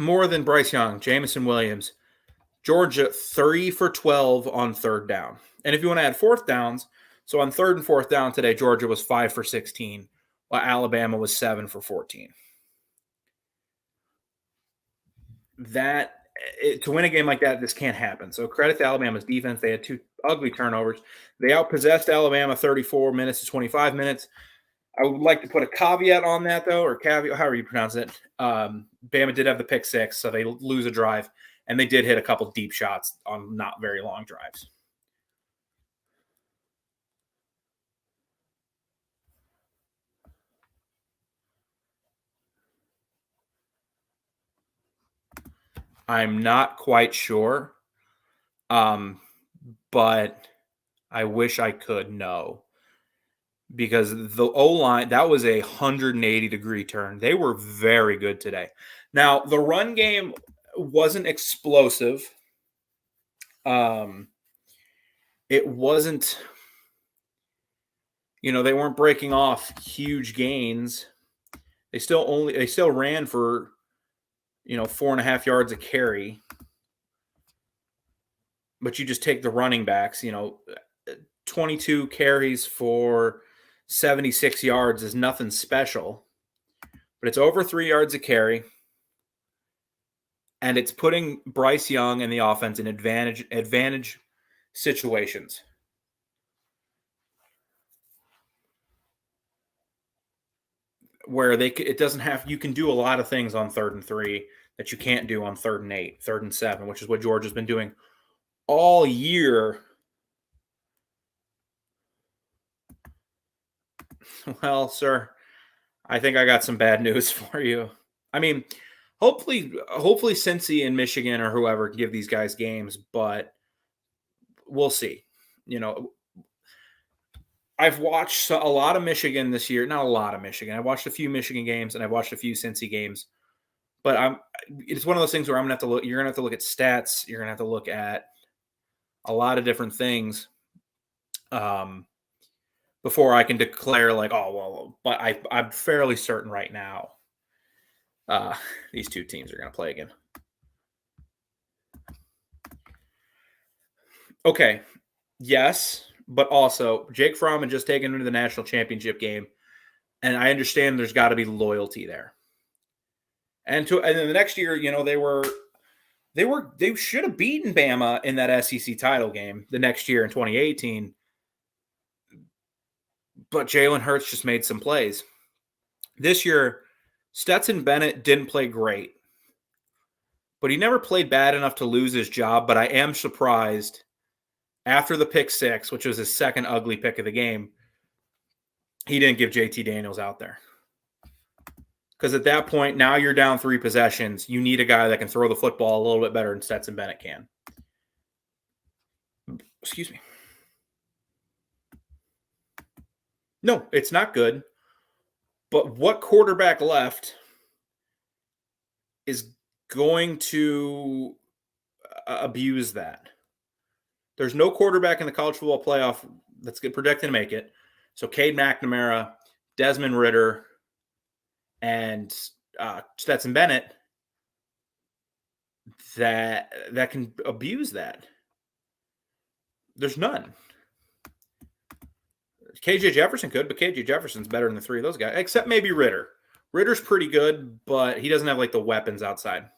more than Bryce Young, Jamison Williams. Georgia 3 for 12 on third down. And if you want to add fourth downs, so on third and fourth down today, Georgia was 5 for 16, while Alabama was 7 for 14. To win a game like that, this can't happen. So credit to Alabama's defense. They had 2 ugly turnovers. They outpossessed Alabama 34 minutes to 25 minutes. I would like to put a caveat on that, though, or caveat, however you pronounce it. Bama did have the pick six, so they lose a drive, and they did hit a couple deep shots on not very long drives. I'm not quite sure, but I wish I could know. Because the O-line, that was a 180-degree turn. They were very good today. Now, the run game wasn't explosive. It wasn't, they weren't breaking off huge gains. They still ran for, 4.5 yards a carry. But you just take the running backs, 22 carries for 76 yards is nothing special, but it's over 3 yards a carry, and it's putting Bryce Young and the offense in advantage situations. Where it doesn't have, you can do a lot of things on 3rd and 3 that you can't do on 3rd and 8, 3rd and 7, which is what Georgia's been doing all year. Well, sir, I think I got some bad news for you. I mean, hopefully Cincy and Michigan or whoever can give these guys games, but we'll see. I've watched a lot of Michigan this year. Not a lot of Michigan. I watched a few Michigan games and I've watched a few Cincy games. But it's one of those things where you're gonna have to look at stats. You're gonna have to look at a lot of different things. Before I can declare but I'm fairly certain right now these two teams are going to play again. Okay, yes, but also Jake Fromm had just taken him to the national championship game, and I understand there's got to be loyalty there. And then the next year, they should have beaten Bama in that SEC title game the next year in 2018. But Jalen Hurts just made some plays. This year, Stetson Bennett didn't play great, but he never played bad enough to lose his job. But I am surprised after the pick six, which was his second ugly pick of the game, he didn't give JT Daniels out there. Because at that point, now you're down 3 possessions. You need a guy that can throw the football a little bit better than Stetson Bennett can. Excuse me. No, it's not good. But what quarterback left is going to abuse that? There's no quarterback in the college football playoff that's projected to make it. So Cade McNamara, Desmond Ridder, and Stetson Bennett that can abuse that. There's none. KJ Jefferson could, but KJ Jefferson's better than the 3 of those guys, except maybe Ridder. Ritter's pretty good, but he doesn't have the weapons outside.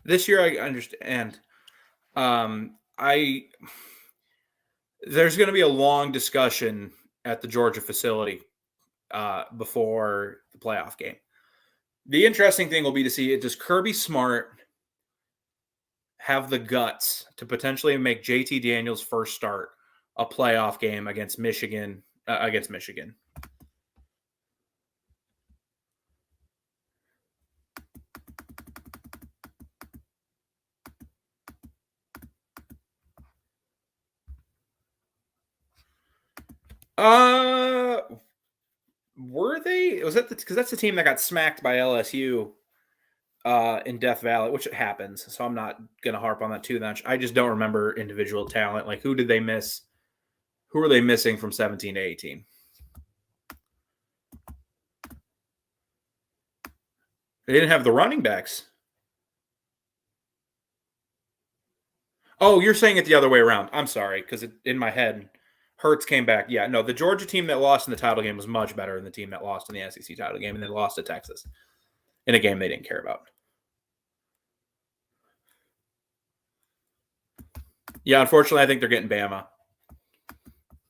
This year, I understand. There's going to be a long discussion at the Georgia facility before the playoff game. The interesting thing will be to see, does Kirby Smart have the guts to potentially make JT Daniels' first start a playoff game against Michigan? Uh, were they? Was that because that's the team that got smacked by LSU in Death Valley, which it happens. So I'm not gonna harp on that too much. I just don't remember individual talent. Like who did they miss? Who were they missing from 17 to 18? They didn't have the running backs. Oh, you're saying it the other way around. I'm sorry, because in my head, Hurts came back. Yeah, no, the Georgia team that lost in the title game was much better than the team that lost in the SEC title game, and then lost to Texas in a game they didn't care about. Yeah, unfortunately, I think they're getting Bama.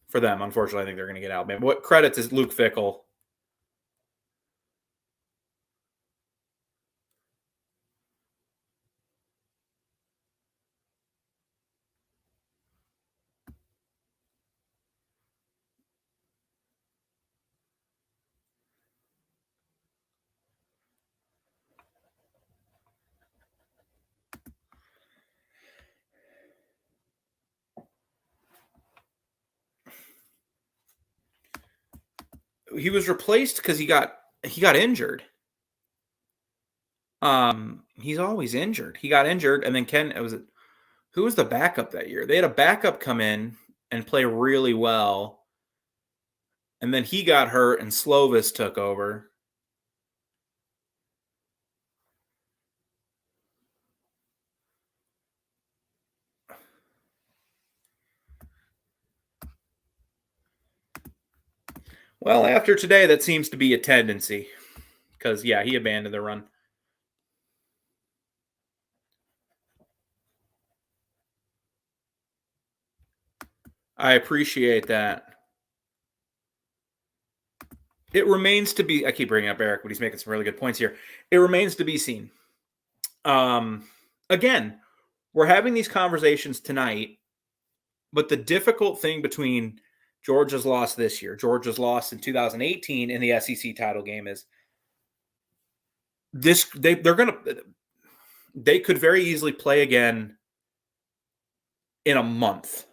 For them, unfortunately, I think they're going to get Alabama. What credits is Luke Fickell? He was replaced because he got injured. He's always injured. He got injured, and then who was the backup that year? They had a backup come in and play really well, and then he got hurt, and Slovis took over. Well, after today, that seems to be a tendency because yeah, he abandoned the run. I appreciate that. It remains to be. I keep bringing up Eric, but he's making some really good points here. It remains to be seen. Again, we're having these conversations tonight, but the difficult thing between Georgia's loss this year, Georgia's loss in 2018 in the SEC title game is this they could very easily play again in a month.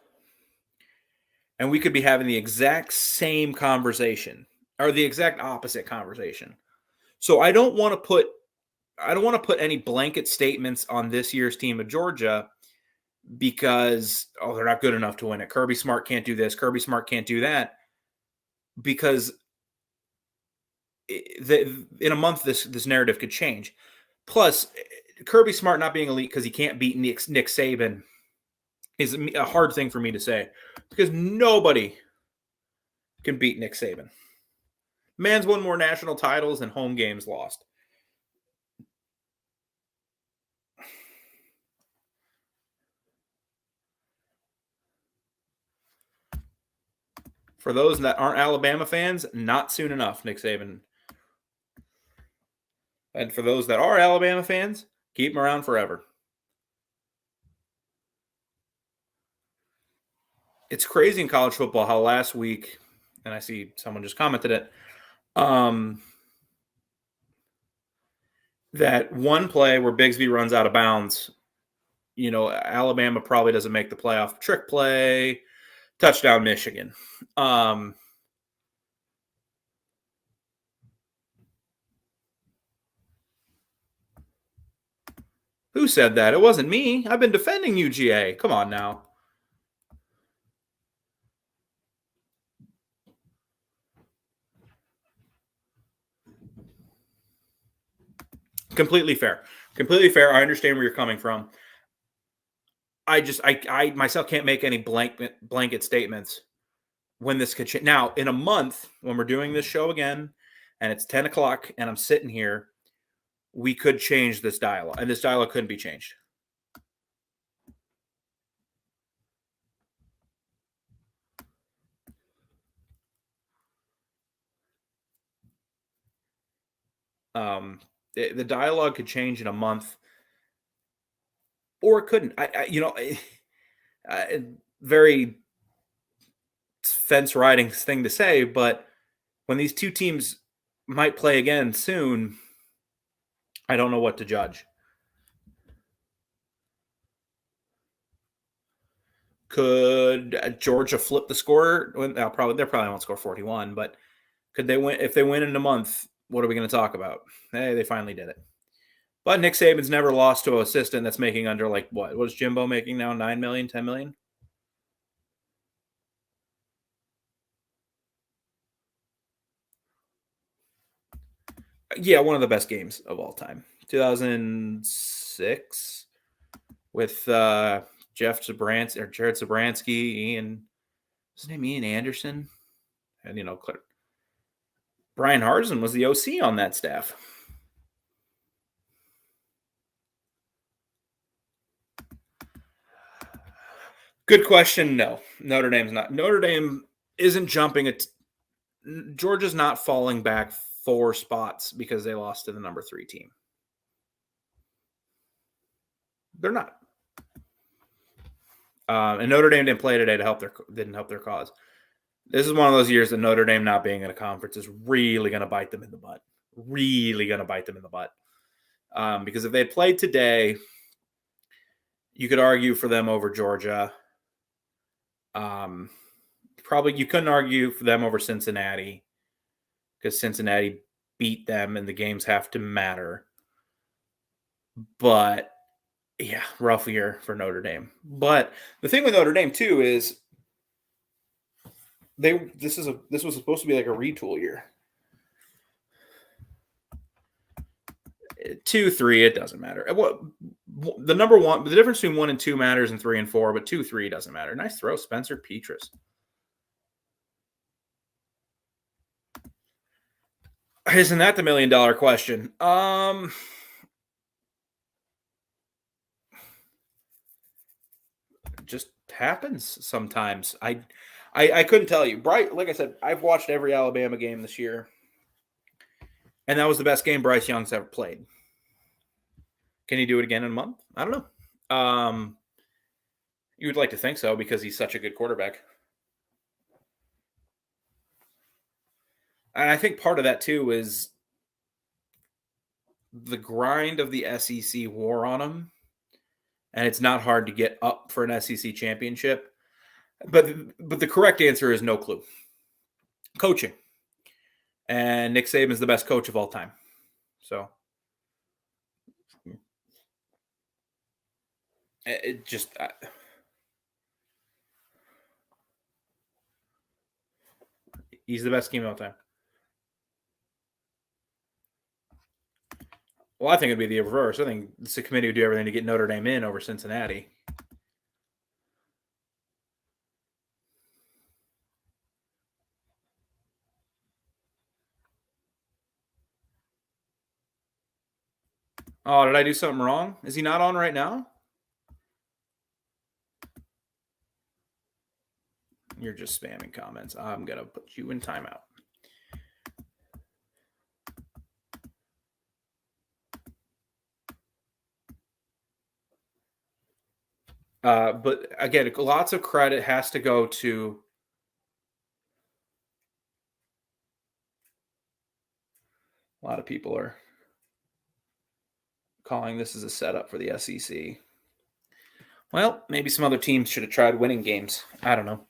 And we could be having the exact same conversation or the exact opposite conversation. So I don't want to put any blanket statements on this year's team of Georgia because they're not good enough to win it. Kirby Smart can't do this. Kirby Smart can't do that because in a month this narrative could change. Plus, Kirby Smart not being elite because he can't beat Nick Saban is a hard thing for me to say because nobody can beat Nick Saban. Man's won more national titles than home games lost. For those that aren't Alabama fans, not soon enough, Nick Saban. And for those that are Alabama fans, keep him around forever. It's crazy in college football how last week, and I see someone just commented it, that one play where Bigsby runs out of bounds, Alabama probably doesn't make the playoff. Trick play, touchdown, Michigan. Who said that? It wasn't me. I've been defending UGA. Come on now. Completely fair. Completely fair. I understand where you're coming from. I myself can't make any blanket statements when this could change. Now, in a month, when we're doing this show again, and it's 10 o'clock, and I'm sitting here, we could change this dialogue, and this dialogue couldn't be changed. The dialogue could change in a month, or it couldn't. Very fence riding thing to say, but when these two teams might play again soon, I don't know what to judge. Could Georgia flip the score? They probably won't score 41, but could they win? If they win in a month, what are we going to talk about? Hey, they finally did it. But Nick Saban's never lost to an assistant that's making under what? What is Jimbo making now? 9 million, 10 million? Yeah, one of the best games of all time. 2006 with Jared Zabransky, what's his name? Ian Anderson. And, Brian Harsin was the OC on that staff. Good question. No, Notre Dame's not. Notre Dame isn't jumping. Georgia's not falling back 4 spots because they lost to the number 3 team. They're not. And Notre Dame didn't play today didn't help their cause. This is one of those years that Notre Dame not being in a conference is really going to bite them in the butt. Really going to bite them in the butt. Because if they played today, you could argue for them over Georgia. Probably you couldn't argue for them over Cincinnati because Cincinnati beat them and the games have to matter. But yeah, rough year for Notre Dame. But the thing with Notre Dame too is this was supposed to be like a retool year. 2-3, it doesn't matter. The number one, the difference between 1 and 2 matters, and 3 and 4, but 2-3 doesn't matter. Nice throw, Spencer Petras. Isn't that the $1 million question? Just happens sometimes. I couldn't tell you. Like I said, I've watched every Alabama game this year, and that was the best game Bryce Young's ever played. Can he do it again in a month? I don't know. You would like to think so because he's such a good quarterback. And I think part of that too is the grind of the SEC wore on him, and it's not hard to get up for an SEC championship. But the correct answer is no clue. Coaching. And Nick Saban is the best coach of all time. So it just he's the best scheme of all time. Well, I think it'd be the reverse. I think the committee would do everything to get Notre Dame in over Cincinnati. Oh, did I do something wrong? Is he not on right now? You're just spamming comments. I'm going to put you in timeout. But again, lots of credit has to go to a lot of people are calling this as a setup for the SEC. Well, maybe some other teams should have tried winning games. I don't know.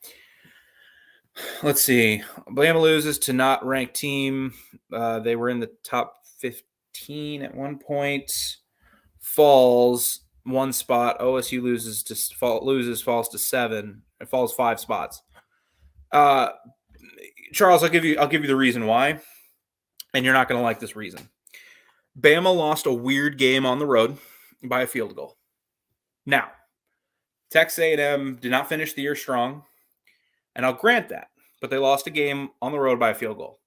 Let's see. Bama loses to not ranked team. They were in the top 15 at one point. Falls 1 spot. OSU falls to 7. It falls 5 spots. Charles, I'll give you the reason why, and you're not going to like this reason. Bama lost a weird game on the road by a field goal. Now, Texas A&M did not finish the year strong, and I'll grant that, but they lost a game on the road by a field goal.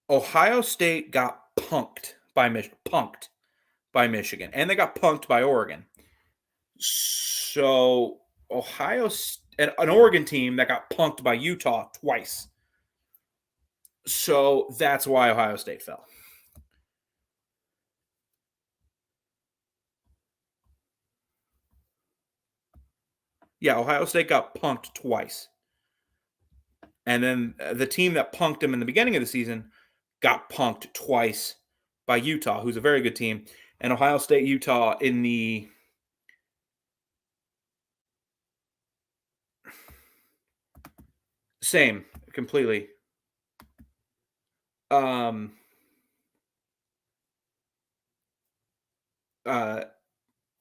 Ohio State got punked by Michigan, and they got punked by Oregon. So an Oregon team that got punked by Utah twice. So that's why Ohio State fell. Yeah, Ohio State got punked twice. And then the team that punked them in the beginning of the season got punked twice by Utah, who's a very good team. And Ohio State, Utah in the Same, completely. Um, uh,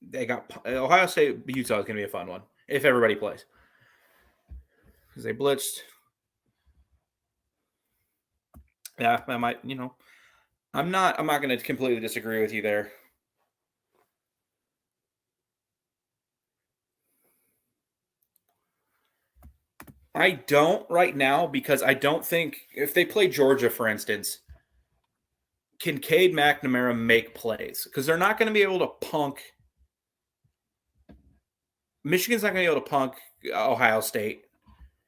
they got Ohio State, Utah is going to be a fun one if everybody plays because they blitzed. Yeah, I might. I'm not. I'm not going to completely disagree with you there. I don't right now because I don't think if they play Georgia, for instance, can Cade McNamara make plays because they're not going to be able to punk. Michigan's not going to be able to punk Ohio State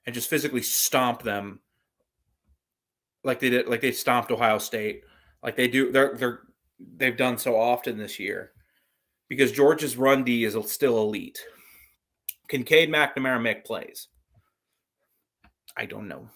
and just physically stomp them like they did, like they stomped Ohio State, like they do. They've done so often this year because Georgia's run D is still elite. Can Cade McNamara make plays? I don't know.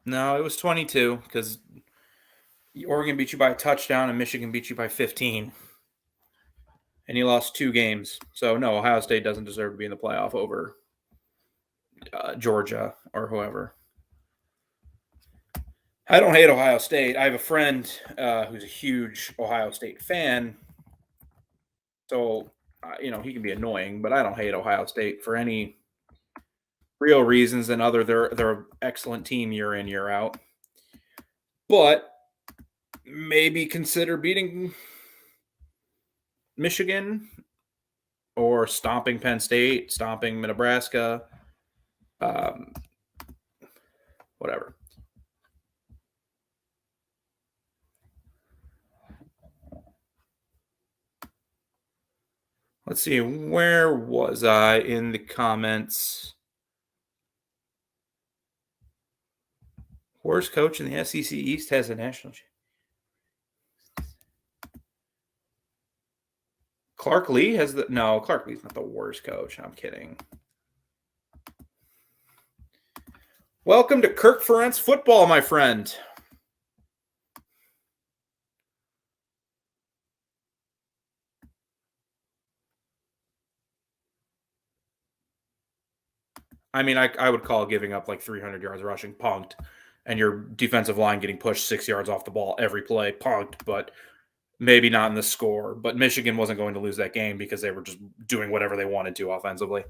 No, it was 22 because Oregon beat you by a touchdown and Michigan beat you by 15. And you lost 2 games. So, no, Ohio State doesn't deserve to be in the playoff over Georgia or whoever. I don't hate Ohio State. I have a friend who's a huge Ohio State fan. So, he can be annoying, but I don't hate Ohio State for any real reasons than other they're an excellent team year in, year out. But maybe consider beating Michigan or stomping Penn State, stomping Nebraska, whatever. Let's see, where was I in the comments? Worst coach in the SEC East has a national. Clark Lee has the no. Clark Lee's not the worst coach. I'm kidding. Welcome to Kirk Ferentz football, my friend. I mean, I would call giving up like 300 yards rushing punked, and your defensive line getting pushed 6 yards off the ball every play punked, but maybe not in the score. But Michigan wasn't going to lose that game because they were just doing whatever they wanted to offensively.